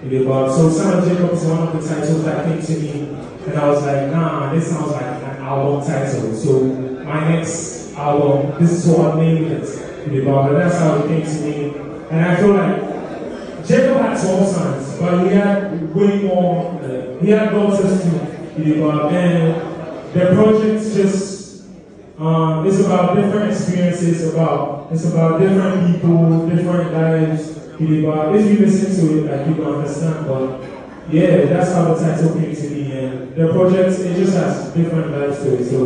So Summer Jacob is one of the titles that came to me, and I was like, nah, this sounds like an album title. So my next album, this is what I named it. But that's how it came to me. And I feel like Jacob had 12 sons, but he had way more, he had daughters too. And the project just, it's about different experiences, it's about different people, different lives. If you listen to it, like, you can understand. But yeah, that's how the title came to me. And the project, it just has different lives to it. So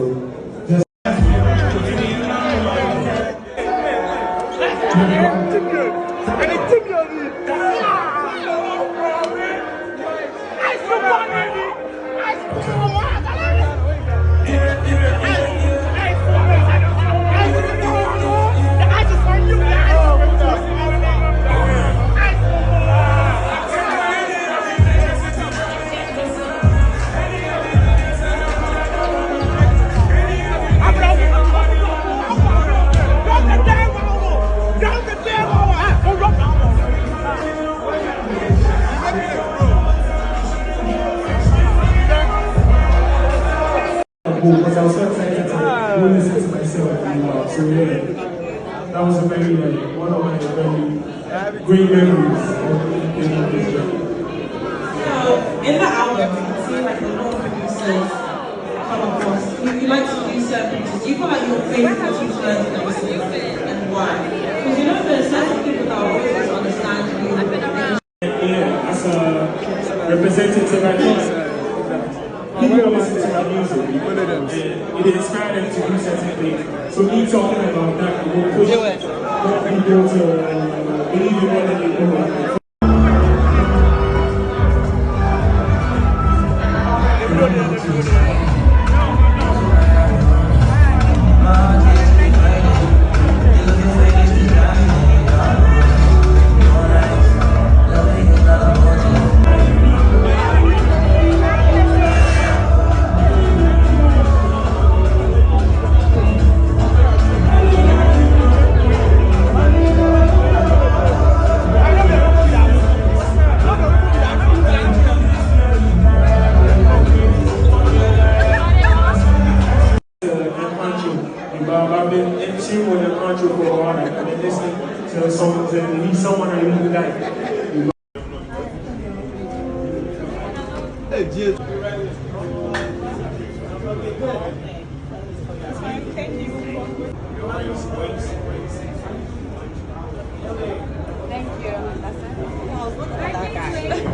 just because I was so excited to listen to myself. So yeah, that was a very one of my very great memories. So in the album, you can see like the lot of producers come across. You like to do certain pictures. Do you feel like your favorite producers and why? Because you know there's certain people that are always understand you. Yeah, as a representative, I think people listen to my music, and it inspired them to do certain things. So me talking about that will push more people to believe in what they do. I've been in tune with Nkansah for a while. I've been listening to songs and he's someone I really like. Hey, Jay. Thank you. Thank you. That's it. I was looking at that guy.